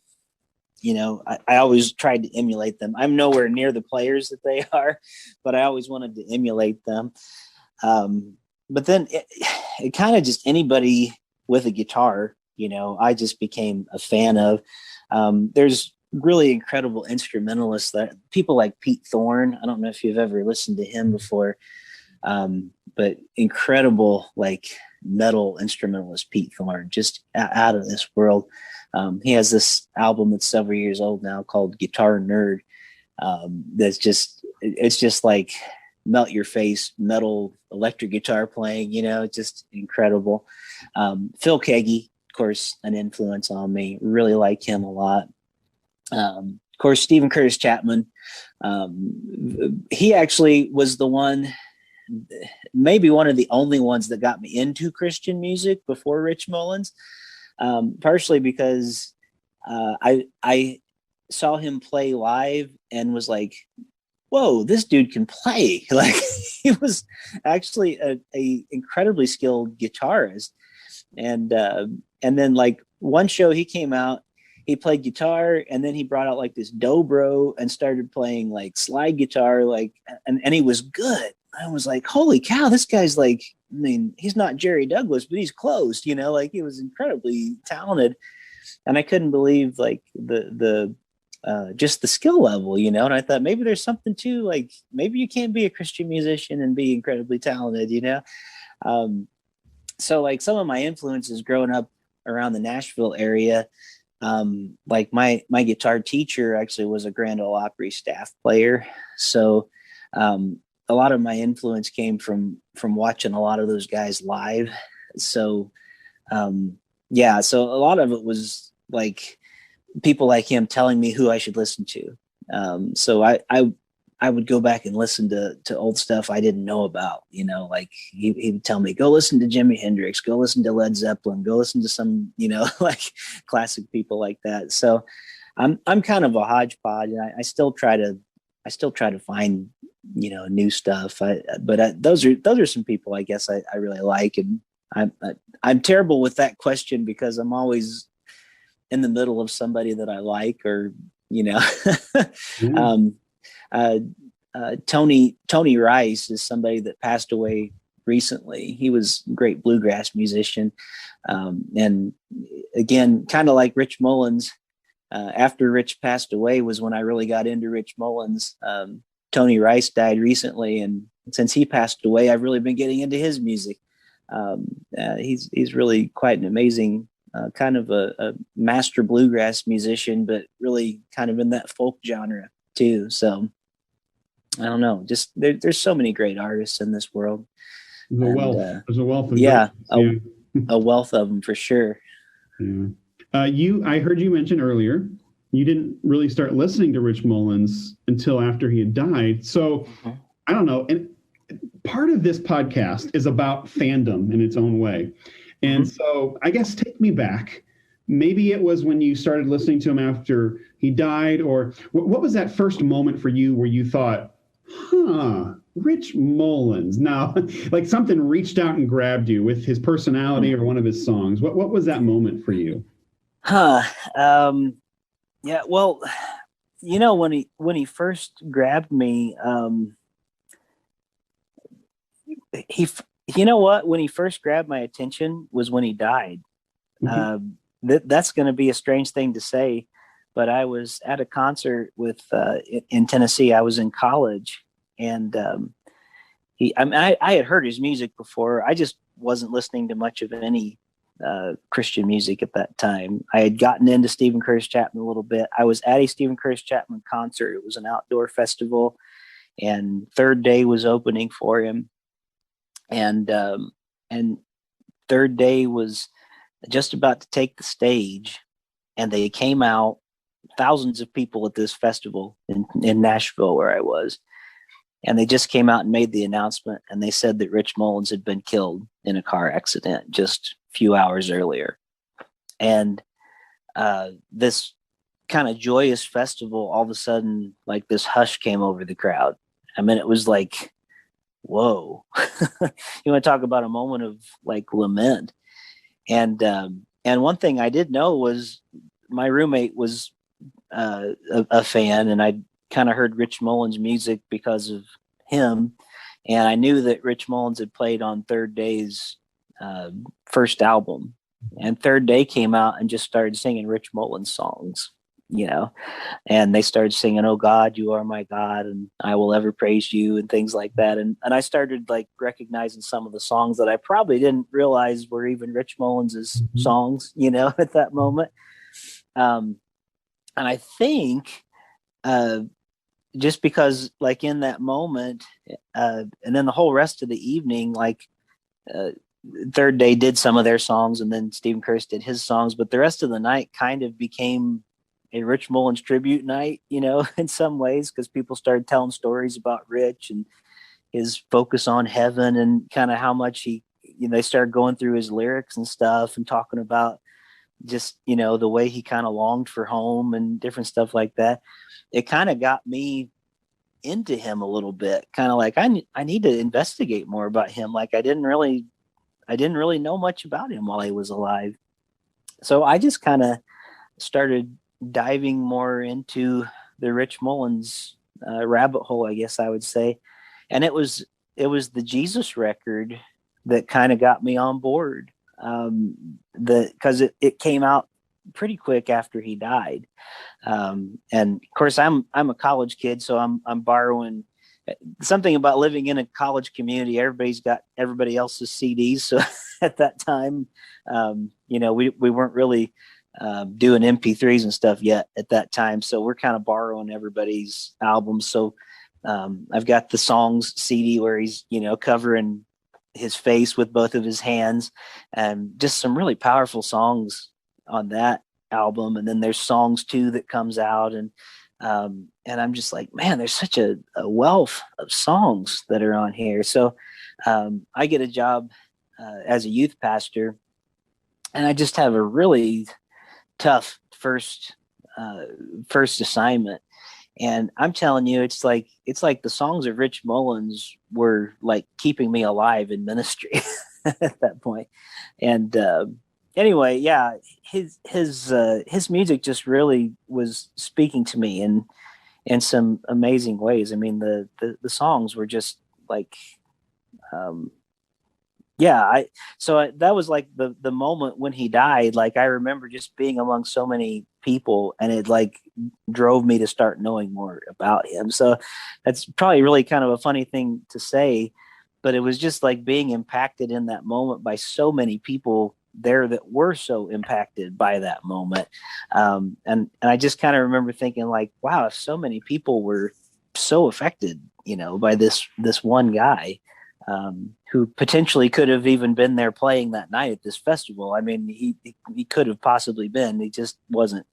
I always tried to emulate them. I'm nowhere near the players that they are, but I always wanted to emulate them. But then it kind of just anybody with a guitar, I just became a fan of. There's really incredible instrumentalists, that people like Pete Thorne. I don't know if you've ever listened to him before, but incredible like metal instrumentalist Pete Thorne, just out of this world. He has this album that's several years old now called Guitar Nerd. It's just like melt your face metal electric guitar playing, just incredible. Phil Keaggy, of course, an influence on me. Really like him a lot. Of course, Stephen Curtis Chapman. He actually was the one, maybe one of the only ones that got me into Christian music before Rich Mullins. Partially because I saw him play live and was like, whoa, this dude can play. Like he was actually a incredibly skilled guitarist. And then like one show he came out, he played guitar, and then he brought out like this dobro and started playing like slide guitar, like, and he was good. I was like, holy cow, this guy's like, I mean, he's not Jerry Douglas, but he's close, like he was incredibly talented. And I couldn't believe like the just the skill level, you know. And I thought maybe there's something to, like, maybe you can't be a Christian musician and be incredibly talented, you know. So like some of my influences growing up around the Nashville area, like my guitar teacher actually was a Grand Ole Opry staff player. So a lot of my influence came from watching a lot of those guys live. So yeah, so a lot of it was like people like him telling me who I should listen to. So I would go back and listen to old stuff I didn't know about, you know, like he would tell me, go listen to Jimi Hendrix, go listen to Led Zeppelin, go listen to some, you know, like classic people like that. So I'm kind of a hodgepodge, and I still try to find, you know, new stuff. Those are some people I guess I really like. And I'm terrible with that question because I'm always in the middle of somebody that I like, or, you know. Tony Rice is somebody that passed away recently. He was a great bluegrass musician. And again, kind of like Rich Mullins, after Rich passed away was when I really got into Rich Mullins. Tony Rice died recently, and since he passed away, I've really been getting into his music. He's really quite an amazing kind of a master bluegrass musician, but really kind of in that folk genre too. So I don't know, just there's so many great artists in this world. There's a wealth of a wealth of them for sure. Yeah. I heard you mention earlier you didn't really start listening to Rich Mullins until after he had died. So I don't know. And part of this podcast is about fandom in its own way. And so I guess take me back. Maybe it was when you started listening to him after he died, or what was that first moment for you where you thought, Rich Mullins. Now, like something reached out and grabbed you with his personality or one of his songs. What was that moment for you? Yeah, well, you know, when he first grabbed me, you know what? When he first grabbed my attention was when he died. That's going to be a strange thing to say, but I was at a concert in Tennessee. I was in college, and I had heard his music before. I just wasn't listening to much of any Christian music at that time. I had gotten into Stephen Curtis Chapman a little bit. I was at a Stephen Curtis Chapman concert. It was an outdoor festival, and Third Day was opening for him. And Third Day was just about to take the stage, and they came out, thousands of people at this festival in Nashville where I was, and they just came out and made the announcement, and they said that Rich Mullins had been killed in a car accident just a few hours earlier. And this kind of joyous festival, all of a sudden, like this hush came over the crowd. I mean, it was like, whoa. You want to talk about a moment of like lament. And one thing I did know was my roommate was a fan, and I kind of heard Rich Mullins music because of him. And I knew that Rich Mullins had played on Third Day's first album, and Third Day came out and just started singing Rich Mullins songs, you know, and they started singing, "Oh God, you are my God, and I will ever praise you," and things like that. And I started like recognizing some of the songs that I probably didn't realize were even Rich Mullins's songs, you know, at that moment. And I think just because like in that moment, and then the whole rest of the evening, like Third Day did some of their songs, and then Stephen Curtis did his songs, but the rest of the night kind of became a Rich Mullins tribute night, you know, in some ways, because people started telling stories about Rich and his focus on heaven, and kind of how much they started going through his lyrics and stuff and talking about just, you know, the way he kind of longed for home and different stuff like that. It kind of got me into him a little bit, kind of like I need to investigate more about him. Like I didn't really know much about him while he was alive. So I just kind of started diving more into the Rich Mullins rabbit hole, I guess I would say. And it was the Jesus record that kind of got me on board. Because it came out pretty quick after he died. And of course, I'm a college kid, so I'm borrowing. Something about living in a college community. Everybody's got everybody else's CDs. So at that time, we weren't really doing MP3s and stuff yet at that time. So we're kind of borrowing everybody's albums. So I've got the songs CD where he's, covering his face with both of his hands, and just some really powerful songs on that album. And then there's songs too that comes out, and I'm just like, man, there's such a wealth of songs that are on here. So I get a job as a youth pastor, and I just have a really tough first assignment. And I'm telling you, it's like the songs of Rich Mullins were like keeping me alive in ministry at that point. And anyway, yeah, his music just really was speaking to me in some amazing ways. I mean, the songs were just like, that was like the moment when he died. Like, I remember just being among so many people, and it like drove me to start knowing more about him. So that's probably really kind of a funny thing to say, but it was just like being impacted in that moment by so many people there that were so impacted by that moment. And I just kind of remember thinking like, wow, if so many people were so affected, by this one guy, who potentially could have even been there playing that night at this festival. I mean, he could have possibly been, he just wasn't,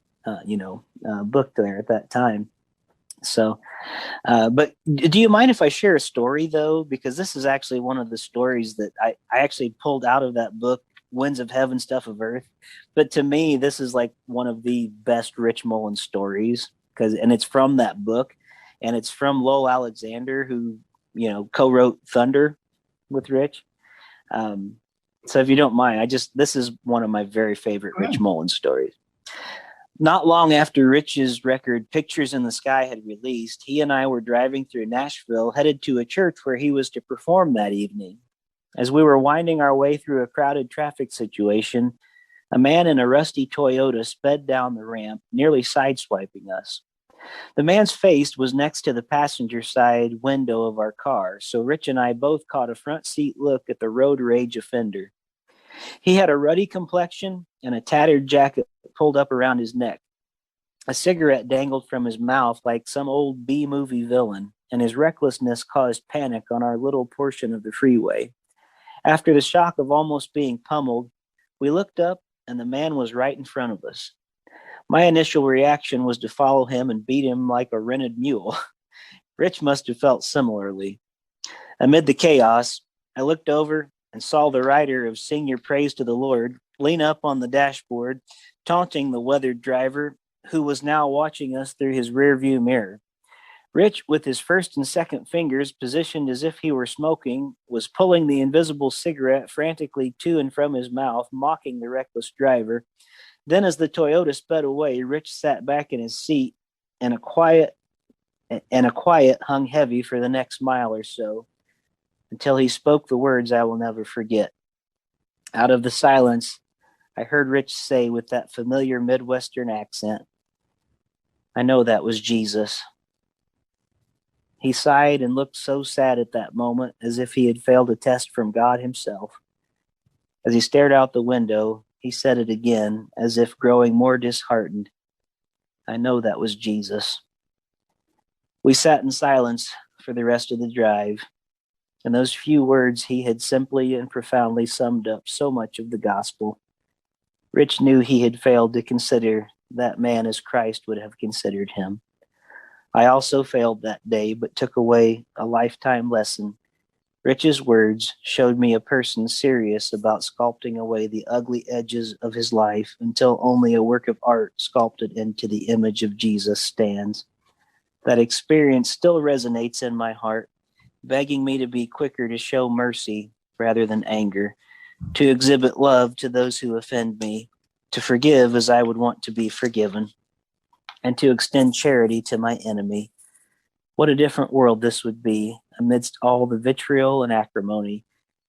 booked there at that time. So, but do you mind if I share a story though? Because this is actually one of the stories that I actually pulled out of that book, Winds of Heaven, Stuff of Earth. But to me, this is like one of the best Rich Mullins stories, and it's from that book, and it's from Lowell Alexander, who, co-wrote Thunder with Rich. So if you don't mind, this is one of my very favorite Rich Mullins stories. Not long after Rich's record Pictures in the Sky had released, he and I were driving through Nashville, headed to a church where he was to perform that evening. As we were winding our way through a crowded traffic situation, a man in a rusty Toyota sped down the ramp, nearly sideswiping us. The man's face was next to the passenger side window of our car, so Rich and I both caught a front seat look at the road rage offender. He had a ruddy complexion and a tattered jacket pulled up around his neck. A cigarette dangled from his mouth like some old B-movie villain, and his recklessness caused panic on our little portion of the freeway. After the shock of almost being pummeled, we looked up, and the man was right in front of us. My initial reaction was to follow him and beat him like a rented mule. Rich must have felt similarly. Amid the chaos, I looked over and saw the writer of Sing Your Praise to the Lord lean up on the dashboard, taunting the weathered driver, who was now watching us through his rearview mirror. Rich, with his first and second fingers positioned as if he were smoking, was pulling the invisible cigarette frantically to and from his mouth, mocking the reckless driver. Then, as the Toyota sped away, Rich sat back in his seat, and a quiet hung heavy for the next mile or so, until he spoke the words I will never forget. Out of the silence, I heard Rich say with that familiar Midwestern accent, "I know that was Jesus." He sighed and looked so sad at that moment, as if he had failed a test from God himself. As he stared out the window, he said it again, as if growing more disheartened. "I know that was Jesus." We sat in silence for the rest of the drive. In those few words, he had simply and profoundly summed up so much of the gospel. Rich knew he had failed to consider that man as Christ would have considered him. I also failed that day, but took away a lifetime lesson. Rich's words showed me a person serious about sculpting away the ugly edges of his life until only a work of art sculpted into the image of Jesus stands. That experience still resonates in my heart, begging me to be quicker to show mercy rather than anger, to exhibit love to those who offend me, to forgive as I would want to be forgiven, and to extend charity to my enemy. What a different world this would be amidst all the vitriol and acrimony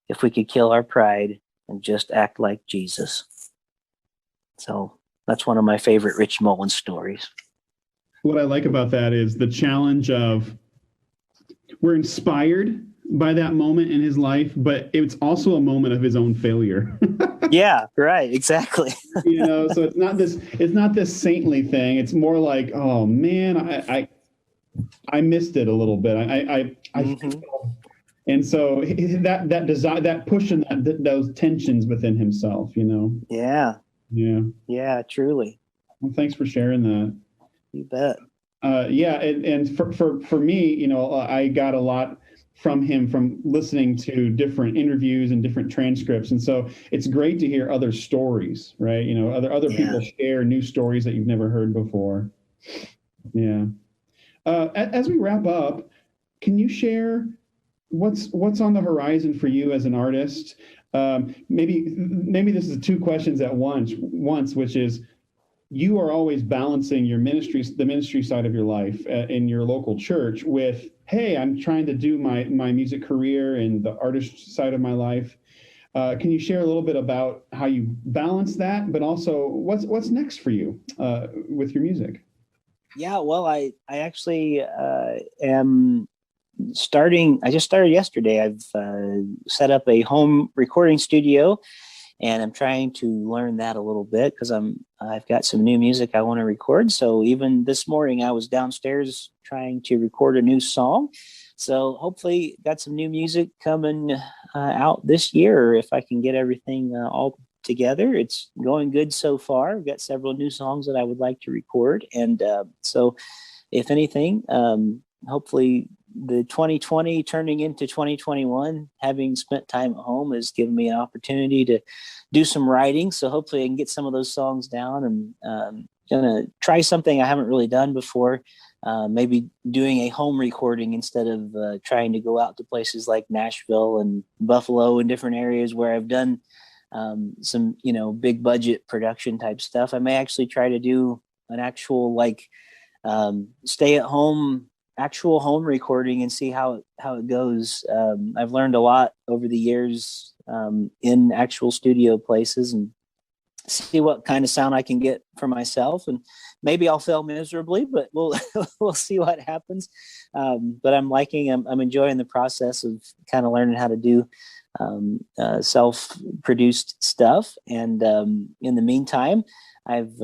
if we could kill our pride and just act like Jesus. So That's one of my favorite Rich Mullins stories. What I like about that is the challenge of we're inspired by that moment in his life, but it's also a moment of his own failure. Yeah, right. Exactly. So it's not this saintly thing. It's more like, oh man, I missed it a little bit. Mhm. And so that desire, that pushing those tensions within himself, Yeah. Yeah. Yeah, truly. Well, thanks for sharing that. You bet. Yeah, and for me, I got a lot from him from listening to different interviews and different transcripts, and so it's great to hear other stories, right? Other people share new stories that you've never heard before. Yeah. As we wrap up, can you share what's on the horizon for you as an artist? Maybe this is two questions at once, which is, you are always balancing your the ministry side of your life in your local church with, hey, I'm trying to do my music career and the artist side of my life. Can you share a little bit about how you balance that, but also what's next for you with your music? Yeah, well, I actually am starting. I just started yesterday. I've set up a home recording studio, and I'm trying to learn that a little bit because I've got some new music I want to record. So even this morning I was downstairs trying to record a new song. So hopefully got some new music coming out this year if I can get everything all together. It's going good so far. I've got several new songs that I would like to record, and so if anything, hopefully the 2020 turning into 2021, having spent time at home has given me an opportunity to do some writing. So hopefully I can get some of those songs down, and gonna try something I haven't really done before. Maybe doing a home recording instead of trying to go out to places like Nashville and Buffalo and different areas where I've done some, big budget production type stuff. I may actually try to do an actual stay at home actual home recording and see how it goes. I've learned a lot over the years in actual studio places, and see what kind of sound I can get for myself. And maybe I'll fail miserably, but we'll see what happens. But I'm enjoying the process of kind of learning how to do self-produced stuff. And in the meantime, I've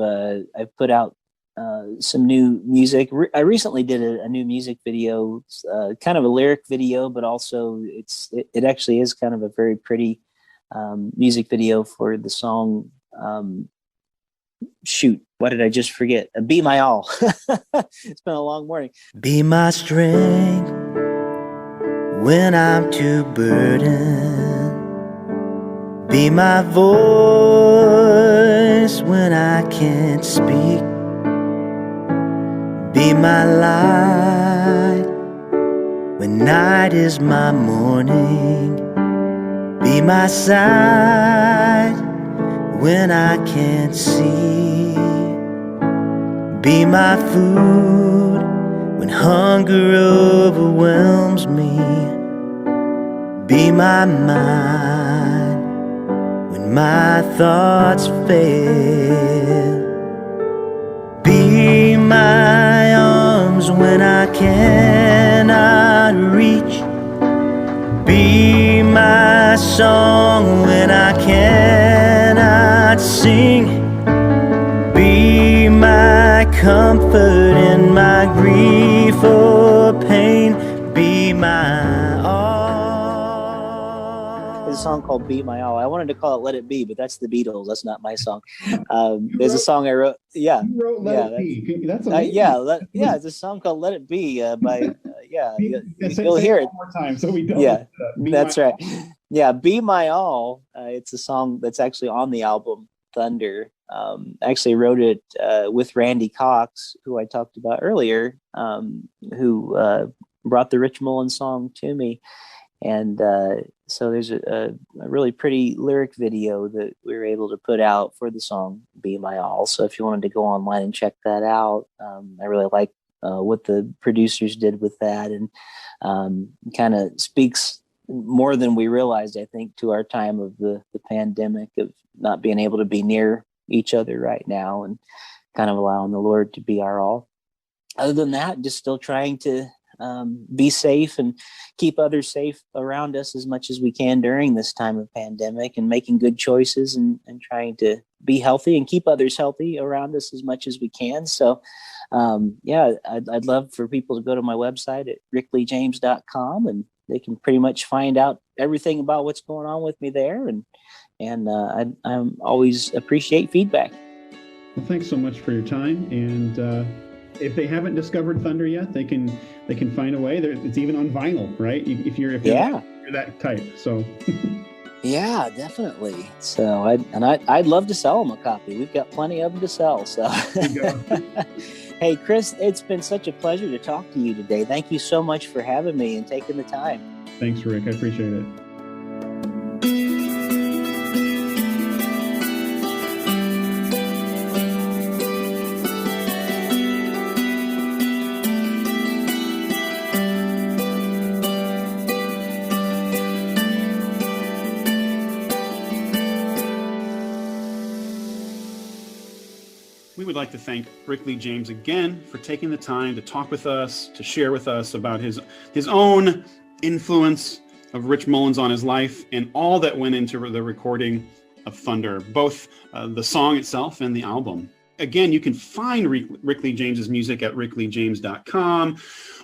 put out some new music. I recently did a new music video, kind of a lyric video, but also it actually is kind of a very pretty music video for the song. Shoot, what did I just forget? Be My All. It's been a long morning. Be my strength when I'm too burdened. Be my voice when I can't speak. Be my light when night is my morning. Be my sight when I can't see. Be my food when hunger overwhelms me. Be my mind when my thoughts fail. Be my arms when I cannot reach. Be my song when I cannot sing. Be my comfort in my grief or pain. Be my all. There's a song called Be My All. I wanted to call it Let It Be, but that's the Beatles. That's not my song. There's a song I wrote. Yeah. You wrote Let It Be. That's amazing. It's a song called Let It Be by, you'll hear it one more time so we don't. Yeah, that's right. Yeah, Be My All. It's a song that's actually on the album Thunder. I actually wrote it with Randy Cox, who I talked about earlier, who brought the Rich Mullins song to me. And so there's a really pretty lyric video that we were able to put out for the song Be My All. So if you wanted to go online and check that out, I really like what the producers did with that, and kind of speaks more than we realized, I think, to our time of the pandemic, of not being able to be near each other right now and kind of allowing the Lord to be our all. Other than that, just still trying to be safe and keep others safe around us as much as we can during this time of pandemic, and making good choices and trying to be healthy and keep others healthy around us as much as we can. So I'd love for people to go to my website at rickleejames.com, and they can pretty much find out everything about what's going on with me there. And I always appreciate feedback. Well, thanks so much for your time. And if they haven't discovered Thunder yet, they can find a way. It's even on vinyl, right? If you're that type. So yeah, definitely. So I'd love to sell them a copy. We've got plenty of them to sell. So there you go. Hey, Chris, it's been such a pleasure to talk to you today. Thank you so much for having me and taking the time. Thanks, Rick. I appreciate it. We would like to thank Rick Lee James again for taking the time to talk with us, to share with us about his own influence of Rich Mullins on his life and all that went into the recording of Thunder, both the song itself and the album. Again, you can find Rick Lee James's music at rickleejames.com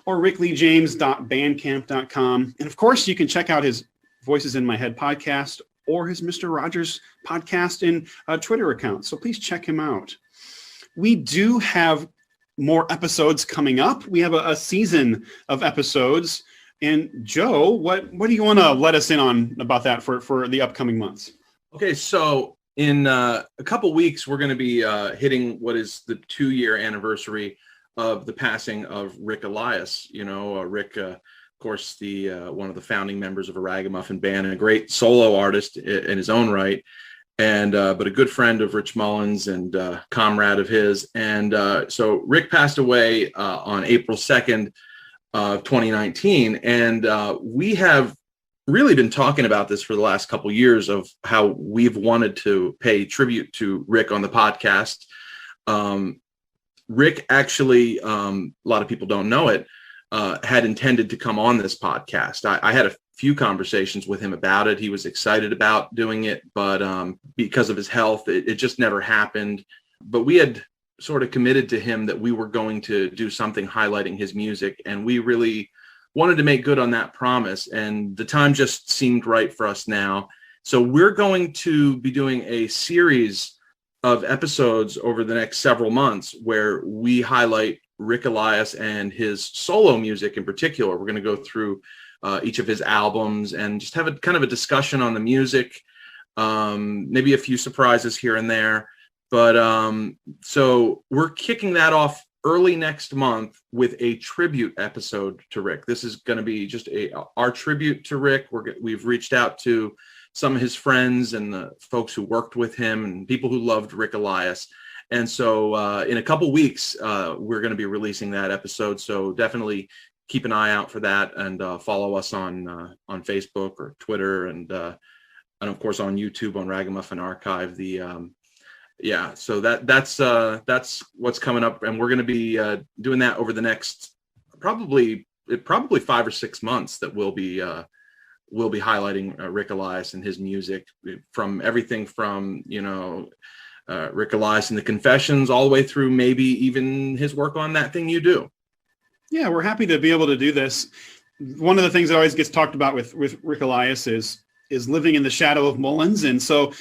or rickleejames.bandcamp.com. And of course, you can check out his Voices in My Head podcast or his Mr. Rogers podcast and Twitter account. So please check him out. We do have more episodes coming up. We have a season of episodes. And Joe, what do you want to let us in on about that for the upcoming months? Okay, so in a couple weeks, we're going to be hitting what is the 2-year anniversary of the passing of Rick Elias. You know, Rick, of course, the one of the founding members of a Ragamuffin band and a great solo artist in his own right. And but a good friend of Rich Mullins and comrade of his. And so Rick passed away on April 2nd of 2019. And we have really been talking about this for the last couple of years of how we've wanted to pay tribute to Rick on the podcast. Rick actually, a lot of people don't know it, had intended to come on this podcast. I had a few conversations with him about it. He was excited about doing it, but because of his health, it just never happened. But we had sort of committed to him that we were going to do something highlighting his music, and we really wanted to make good on that promise, and the time just seemed right for us now. So we're going to be doing a series of episodes over the next several months where we highlight Rick Elias and his solo music in particular. We're going to go through each of his albums and just have a kind of a discussion on the music, maybe a few surprises here and there. But so we're kicking that off early next month with a tribute episode to Rick. This is going to be just our tribute to Rick. We've reached out to some of his friends and the folks who worked with him and people who loved Rick Elias. And so in a couple weeks, we're going to be releasing that episode. So definitely keep an eye out for that, and follow us on Facebook or Twitter, and of course on YouTube on Ragamuffin Archive. So that's what's coming up, and we're going to be doing that over the next probably 5 or 6 months. That we'll be highlighting Rick Elias and his music, from everything from Rick Elias and the Confessions all the way through maybe even his work on That Thing You Do. Yeah, we're happy to be able to do this. One of the things that always gets talked about with Rick Elias is living in the shadow of Mullins. And so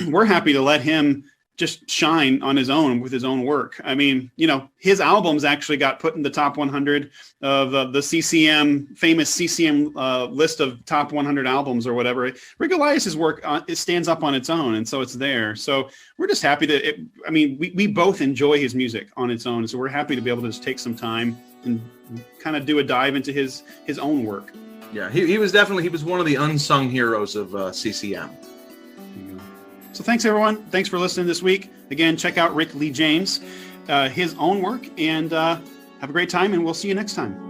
we're happy to let him just shine on his own with his own work. I mean, his albums actually got put in the top 100 of the famous CCM list of top 100 albums or whatever. Rick Elias's work, it stands up on its own. And so it's there. So we're just happy we both enjoy his music on its own. So we're happy to be able to just take some time and kind of do a dive into his own work. Yeah, he was one of the unsung heroes of CCM. So thanks, everyone. Thanks for listening this week. Again, check out Rick Lee James, his own work, and have a great time, and we'll see you next time.